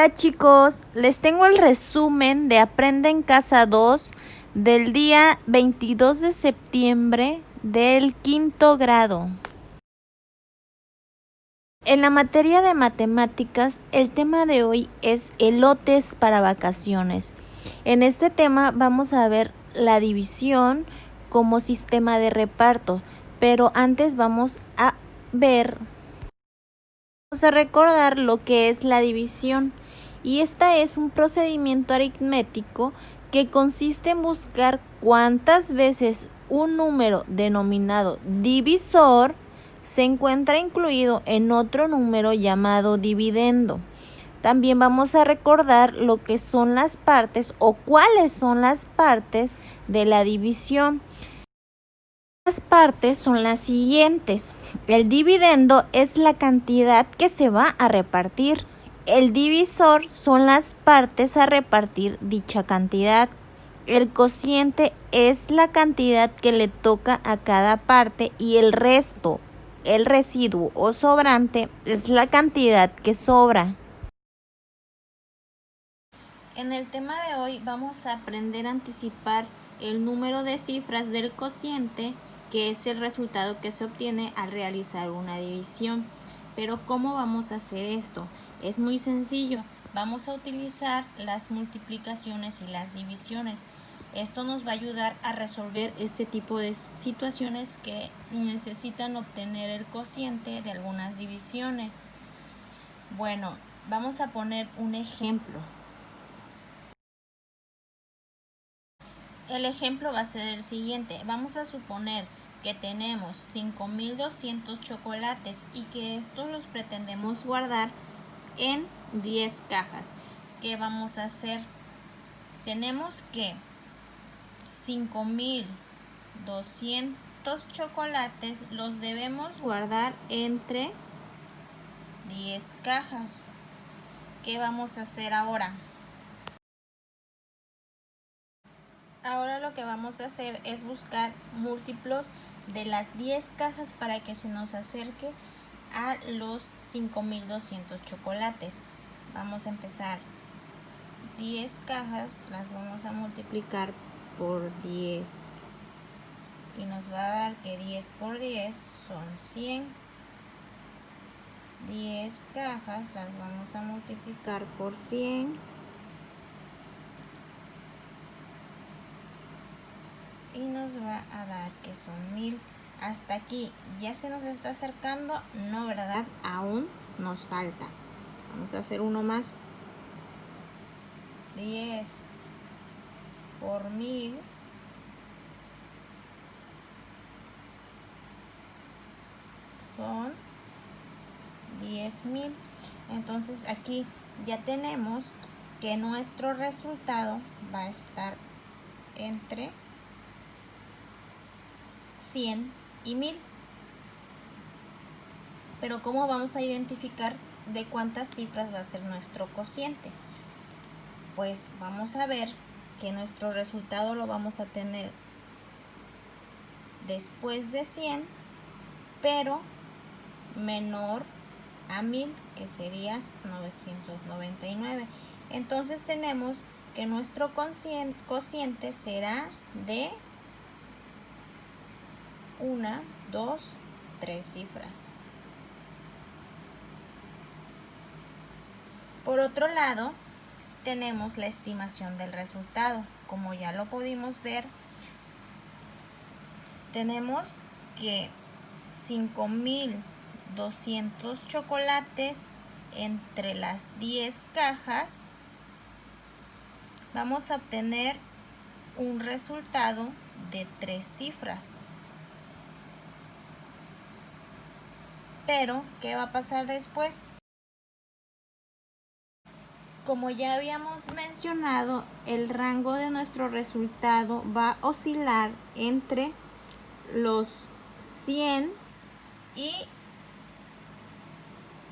Hola chicos, les tengo el resumen de Aprende en Casa 2 del día 22 de septiembre del quinto grado. En la materia de matemáticas, el tema de hoy es elotes para vacaciones. En este tema vamos a ver la división como sistema de reparto, pero antes vamos a recordar lo que es la división, y esta es un procedimiento aritmético que consiste en buscar cuántas veces un número denominado divisor se encuentra incluido en otro número llamado dividendo. También vamos a recordar lo que son las partes o cuáles son las partes de la división. Las partes son las siguientes. El dividendo es la cantidad que se va a repartir. El divisor son las partes a repartir dicha cantidad. El cociente es la cantidad que le toca a cada parte y el resto, el residuo o sobrante, es la cantidad que sobra. En el tema de hoy vamos a aprender a anticipar el número de cifras del cociente, que es el resultado que se obtiene al realizar una división. Pero ¿cómo vamos a hacer esto? Es muy sencillo. Vamos a utilizar las multiplicaciones y las divisiones. Esto nos va a ayudar a resolver este tipo de situaciones que necesitan obtener el cociente de algunas divisiones. Bueno, vamos a poner un ejemplo. El ejemplo va a ser el siguiente. Vamos a suponer que tenemos 5,200 chocolates y que estos los pretendemos guardar en 10 cajas. ¿Qué vamos a hacer? Tenemos que 5,200 chocolates los debemos guardar entre 10 cajas. ¿Qué vamos a hacer ahora? Ahora lo que vamos a hacer es buscar múltiplos de las 10 cajas para que se nos acerque a los 5,200 chocolates. Vamos a empezar 10 cajas, las vamos a multiplicar por 10 y nos va a dar que 10 por 10 son 100. 10 cajas las vamos a multiplicar por 100 y nos va a dar que son 1000. Hasta aquí ya se nos está acercando, no, ¿verdad? Aún nos falta. Vamos a hacer uno más. 10 por 1000 son 10,000. Entonces aquí ya tenemos que nuestro resultado va a estar entre 100 y 1000. Pero ¿cómo vamos a identificar de cuántas cifras va a ser nuestro cociente? Pues vamos a ver que nuestro resultado lo vamos a tener después de 100, pero menor a 1000, que sería 999. Entonces tenemos que nuestro cociente será de 1, 2, 3 cifras. Por otro lado, tenemos la estimación del resultado. Como ya lo pudimos ver, tenemos que 5,200 chocolates entre las 10 cajas, vamos a obtener un resultado de 3 cifras. Pero, ¿qué va a pasar después? Como ya habíamos mencionado, el rango de nuestro resultado va a oscilar entre los 100 y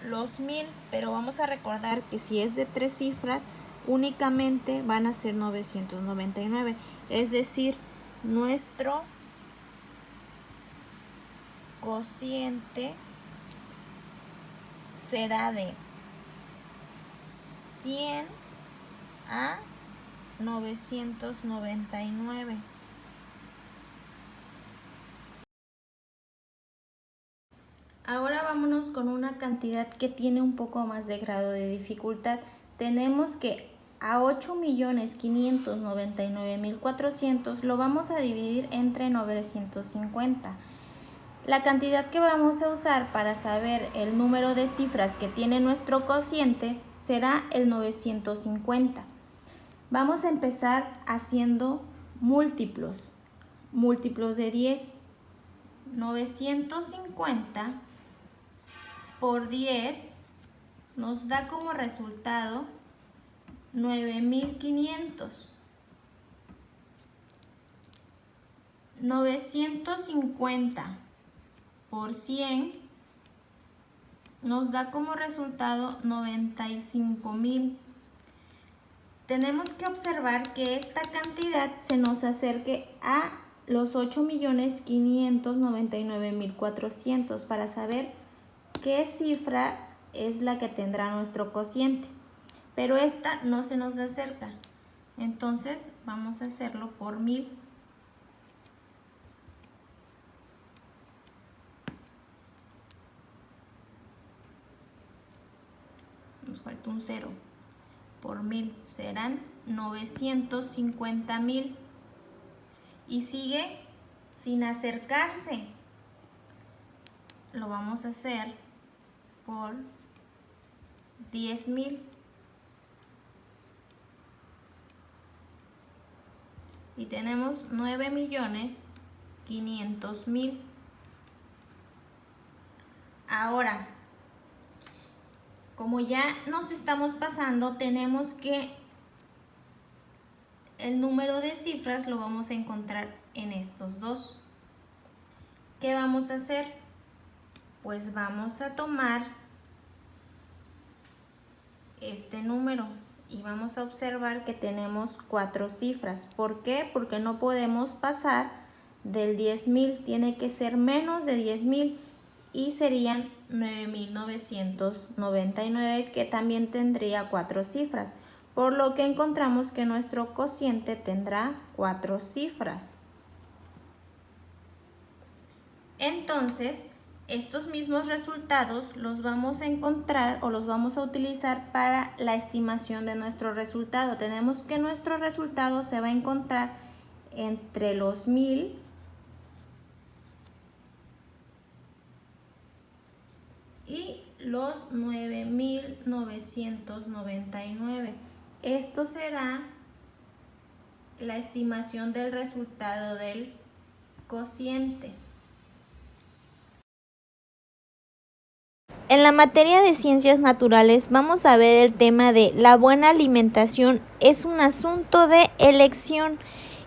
los 1000, pero vamos a recordar que si es de 3 cifras, únicamente van a ser 999. Es decir, nuestro cociente será de 100 a 999. Ahora vámonos con una cantidad que tiene un poco más de grado de dificultad. Tenemos que a 8.599.400 lo vamos a dividir entre 950. La cantidad que vamos a usar para saber el número de cifras que tiene nuestro cociente será el 950. Vamos a empezar haciendo múltiplos de 10. 950 por 10 nos da como resultado 9.500. 950 por 100 nos da como resultado 95.000. Tenemos que observar que esta cantidad se nos acerque a los 8.599.400 para saber qué cifra es la que tendrá nuestro cociente. Pero esta no se nos acerca. Entonces vamos a hacerlo por 1000. Nos falta un 0. Por 1000 serán 950.000. Y sigue sin acercarse. Lo vamos a hacer por 10.000. Y tenemos 9.500.000. Ahora, como ya nos estamos pasando, tenemos que el número de cifras lo vamos a encontrar en estos dos. ¿Qué vamos a hacer? Pues vamos a tomar este número y vamos a observar que tenemos 4 cifras. ¿Por qué? Porque no podemos pasar del 10.000, tiene que ser menos de 10.000 y serían 9.999, que también tendría 4 cifras. Por lo que encontramos que nuestro cociente tendrá 4 cifras. Entonces, estos mismos resultados los vamos a encontrar o los vamos a utilizar para la estimación de nuestro resultado. Tenemos que nuestro resultado se va a encontrar entre los 1000 y los 9.999. Esto será la estimación del resultado del cociente. En la materia de ciencias naturales vamos a ver el tema de la buena alimentación es un asunto de elección,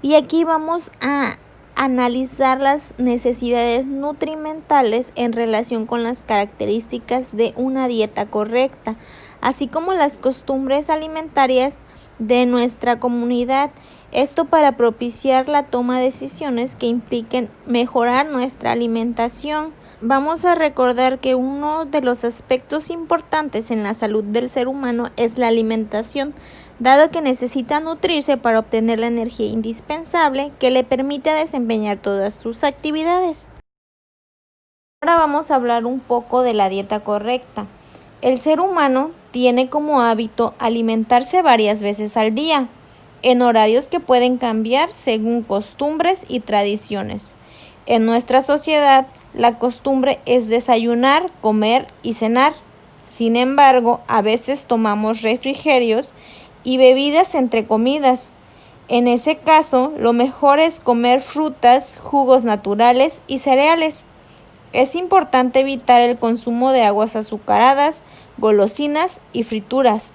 y aquí vamos a analizar las necesidades nutrimentales en relación con las características de una dieta correcta, así como las costumbres alimentarias de nuestra comunidad. Esto para propiciar la toma de decisiones que impliquen mejorar nuestra alimentación. Vamos a recordar que uno de los aspectos importantes en la salud del ser humano es la alimentación, dado que necesita nutrirse para obtener la energía indispensable que le permite desempeñar todas sus actividades. Ahora vamos a hablar un poco de la dieta correcta. El ser humano tiene como hábito alimentarse varias veces al día, en horarios que pueden cambiar según costumbres y tradiciones. En nuestra sociedad, la costumbre es desayunar, comer y cenar. Sin embargo, a veces tomamos refrigerios y bebidas entre comidas. En ese caso, lo mejor es comer frutas, jugos naturales y cereales. Es importante evitar el consumo de aguas azucaradas, golosinas y frituras,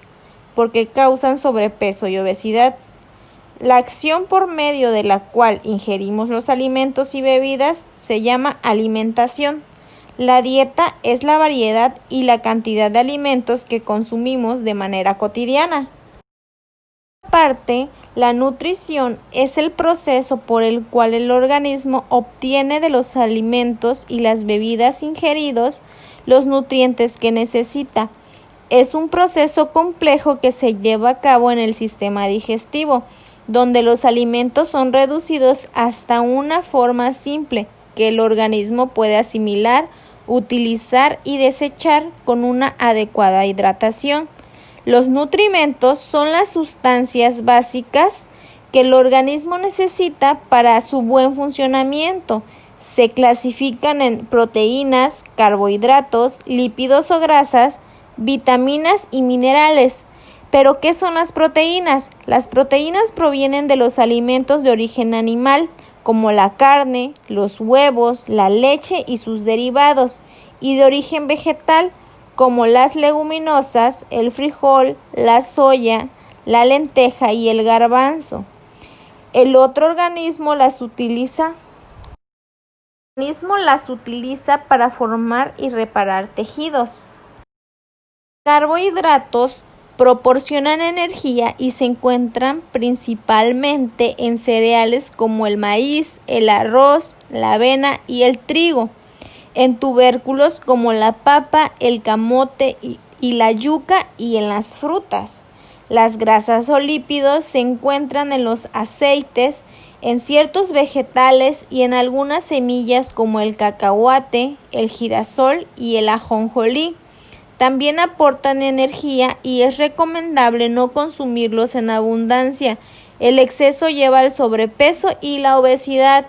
porque causan sobrepeso y obesidad. La acción por medio de la cual ingerimos los alimentos y bebidas se llama alimentación. La dieta es la variedad y la cantidad de alimentos que consumimos de manera cotidiana. Por otra parte, la nutrición es el proceso por el cual el organismo obtiene de los alimentos y las bebidas ingeridos los nutrientes que necesita. Es un proceso complejo que se lleva a cabo en el sistema digestivo, donde los alimentos son reducidos hasta una forma simple que el organismo puede asimilar, utilizar y desechar con una adecuada hidratación. Los nutrimentos son las sustancias básicas que el organismo necesita para su buen funcionamiento. Se clasifican en proteínas, carbohidratos, lípidos o grasas, vitaminas y minerales. ¿Pero qué son las proteínas? Las proteínas provienen de los alimentos de origen animal, como la carne, los huevos, la leche y sus derivados, y de origen vegetal, como las leguminosas, el frijol, la soya, la lenteja y el garbanzo. El organismo las utiliza para formar y reparar tejidos. Carbohidratos proporcionan energía y se encuentran principalmente en cereales como el maíz, el arroz, la avena y el trigo, en tubérculos como la papa, el camote y la yuca y en las frutas. Las grasas o lípidos se encuentran en los aceites, en ciertos vegetales y en algunas semillas como el cacahuate, el girasol y el ajonjolí. También aportan energía y es recomendable no consumirlos en abundancia. El exceso lleva al sobrepeso y la obesidad.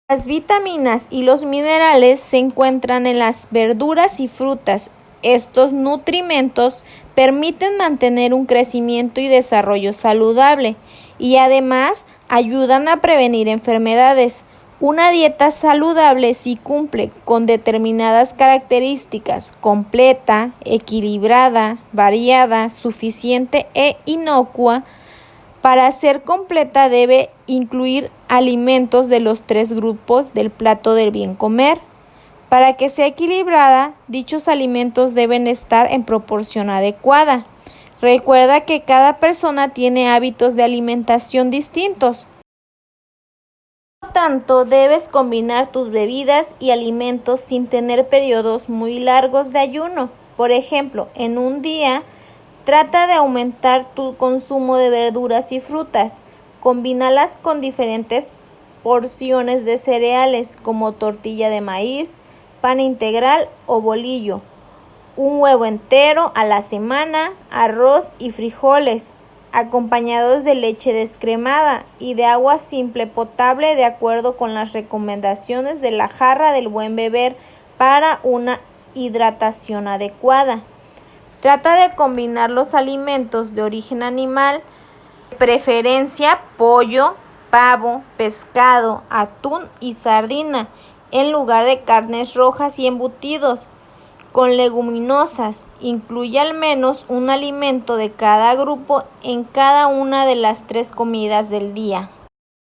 Las vitaminas y los minerales se encuentran en las verduras y frutas. Estos nutrimentos permiten mantener un crecimiento y desarrollo saludable y además ayudan a prevenir enfermedades. Una dieta saludable sí cumple con determinadas características: completa, equilibrada, variada, suficiente e inocua. Para ser completa debe incluir alimentos de los 3 grupos del plato del bien comer. Para que sea equilibrada, dichos alimentos deben estar en proporción adecuada. Recuerda que cada persona tiene hábitos de alimentación distintos. Por lo tanto, debes combinar tus bebidas y alimentos sin tener periodos muy largos de ayuno. Por ejemplo, en un día, trata de aumentar tu consumo de verduras y frutas. Combínalas con diferentes porciones de cereales como tortilla de maíz, pan integral o bolillo, un huevo entero a la semana, arroz y frijoles, acompañados de leche descremada y de agua simple potable de acuerdo con las recomendaciones de la jarra del buen beber para una hidratación adecuada. Trata de combinar los alimentos de origen animal, de preferencia pollo, pavo, pescado, atún y sardina, en lugar de carnes rojas y embutidos. Con leguminosas, incluye al menos un alimento de cada grupo en cada una de las 3 comidas del día.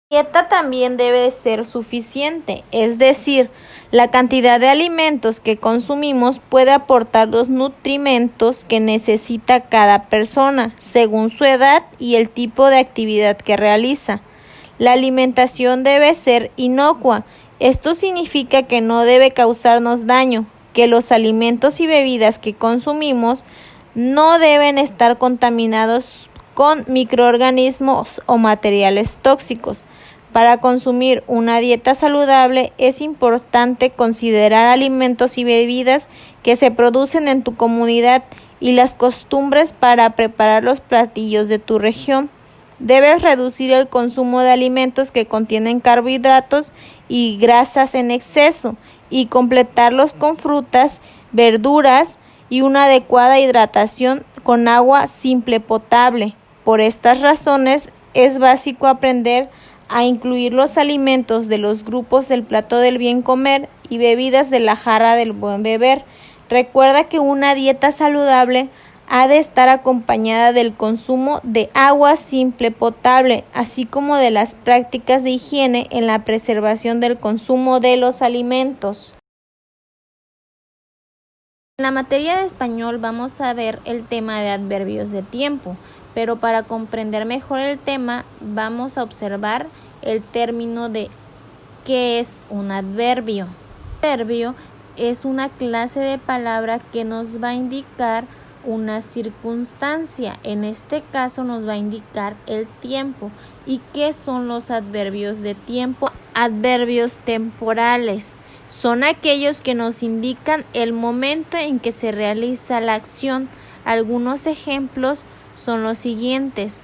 La dieta también debe ser suficiente, es decir, la cantidad de alimentos que consumimos puede aportar los nutrimentos que necesita cada persona, según su edad y el tipo de actividad que realiza. La alimentación debe ser inocua. Esto significa que no debe causarnos daño, que los alimentos y bebidas que consumimos no deben estar contaminados con microorganismos o materiales tóxicos. Para consumir una dieta saludable es importante considerar alimentos y bebidas que se producen en tu comunidad y las costumbres para preparar los platillos de tu región. Debes reducir el consumo de alimentos que contienen carbohidratos y grasas en exceso y completarlos con frutas, verduras y una adecuada hidratación con agua simple potable. Por estas razones es básico aprender a incluir los alimentos de los grupos del plato del bien comer y bebidas de la jarra del buen beber. Recuerda que una dieta saludable ha de estar acompañada del consumo de agua simple potable, así como de las prácticas de higiene en la preservación del consumo de los alimentos. En la materia de español vamos a ver el tema de adverbios de tiempo, pero para comprender mejor el tema vamos a observar el término de ¿qué es un adverbio? Adverbio es una clase de palabra que nos va a indicar una circunstancia. En este caso nos va a indicar el tiempo. ¿Y qué son los adverbios de tiempo? Adverbios temporales. Son aquellos que nos indican el momento en que se realiza la acción. Algunos ejemplos son los siguientes: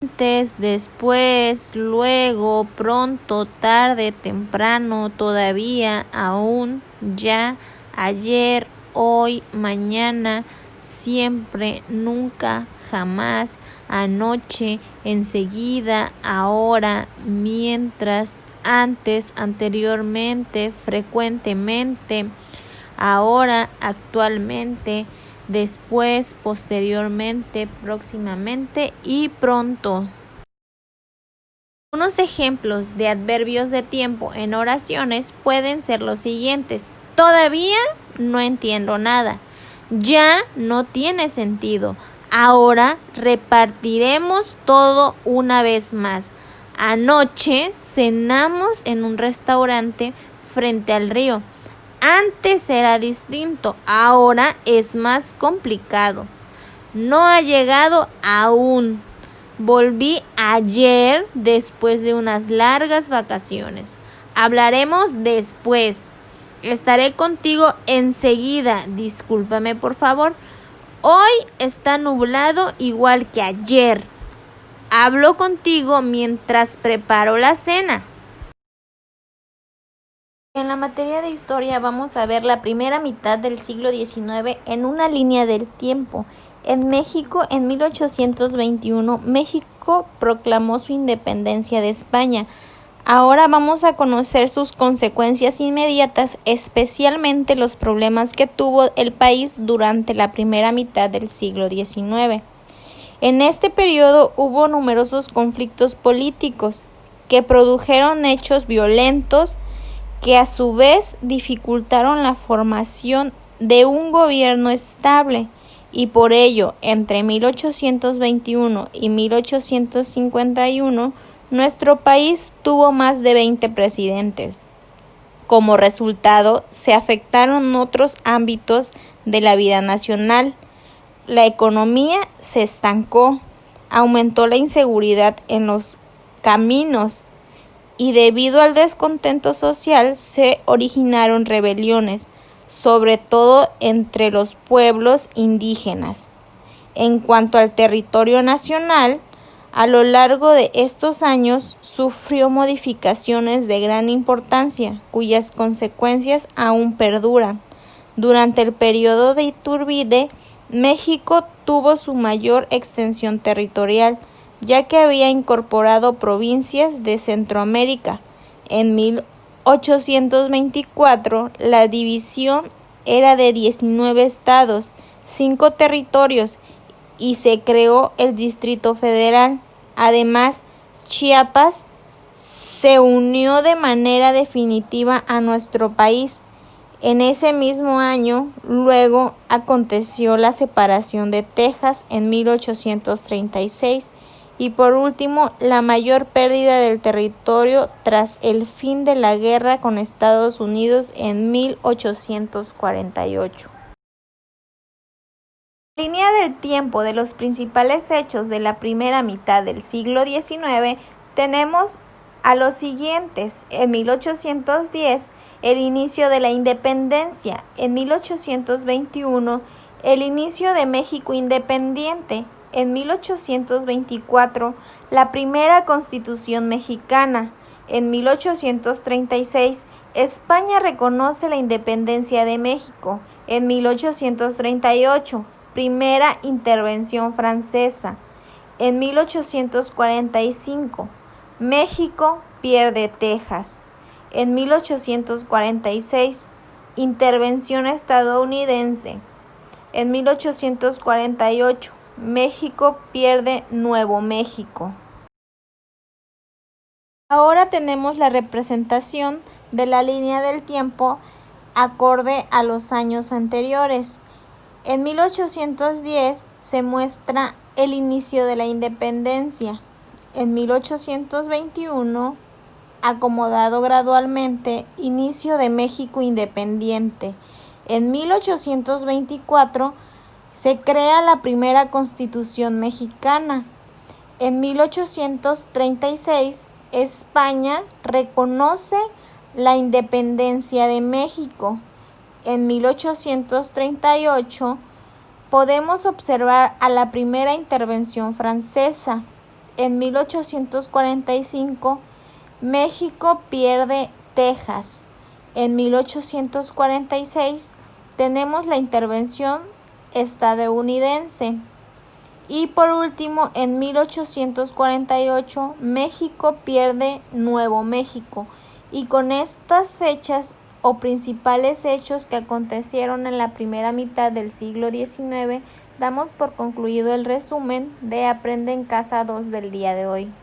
antes, después, luego, pronto, tarde, temprano, todavía, aún, ya, ayer, hoy, mañana, siempre, nunca, jamás, anoche, enseguida, ahora, mientras, antes, anteriormente, frecuentemente, ahora, actualmente, después, posteriormente, próximamente y pronto. Unos ejemplos de adverbios de tiempo en oraciones pueden ser los siguientes: todavía no entiendo nada, ya no tiene sentido, ahora repartiremos todo una vez más, anoche cenamos en un restaurante frente al río. Antes era distinto, ahora es más complicado. No ha llegado aún. Volví ayer después de unas largas vacaciones. Hablaremos después. Estaré contigo enseguida. Discúlpame, por favor. Hoy está nublado igual que ayer. Hablo contigo mientras preparo la cena. En la materia de historia vamos a ver la primera mitad del siglo XIX en una línea del tiempo. En México, en 1821, México proclamó su independencia de España. Ahora vamos a conocer sus consecuencias inmediatas, especialmente los problemas que tuvo el país durante la primera mitad del siglo XIX. En este periodo hubo numerosos conflictos políticos que produjeron hechos violentos que a su vez dificultaron la formación de un gobierno estable, y por ello, entre 1821 y 1851, nuestro país tuvo más de 20 presidentes. Como resultado, se afectaron otros ámbitos de la vida nacional. La economía se estancó, aumentó la inseguridad en los caminos, y debido al descontento social se originaron rebeliones, sobre todo entre los pueblos indígenas. En cuanto al territorio nacional, a lo largo de estos años sufrió modificaciones de gran importancia, cuyas consecuencias aún perduran. Durante el periodo de Iturbide, México tuvo su mayor extensión territorial, ya que había incorporado provincias de Centroamérica. En 1824, la división era de 19 estados, 5 territorios, y se creó el Distrito Federal. Además, Chiapas se unió de manera definitiva a nuestro país. En ese mismo año, luego aconteció la separación de Texas en 1836, y por último, la mayor pérdida del territorio tras el fin de la guerra con Estados Unidos en 1848. En la línea del tiempo de los principales hechos de la primera mitad del siglo XIX, tenemos a los siguientes: en 1810, el inicio de la independencia; en 1821, el inicio de México independiente; en 1824, la primera Constitución mexicana; en 1836, España reconoce la independencia de México; en 1838, primera intervención francesa; en 1845, México pierde Texas; en 1846, intervención estadounidense; en 1848, México pierde Nuevo México. Ahora tenemos la representación de la línea del tiempo acorde a los años anteriores. En 1810 se muestra el inicio de la independencia. En 1821, acomodado gradualmente, inicio de México independiente. En 1824, Se crea la primera Constitución mexicana. En 1836, España reconoce la independencia de México. En 1838 podemos observar a la primera intervención francesa. En 1845, México pierde Texas. En 1846 tenemos la intervención estadounidense. Y por último, en 1848, México pierde Nuevo México. Y con estas fechas o principales hechos que acontecieron en la primera mitad del siglo XIX, damos por concluido el resumen de Aprende en Casa 2 del día de hoy.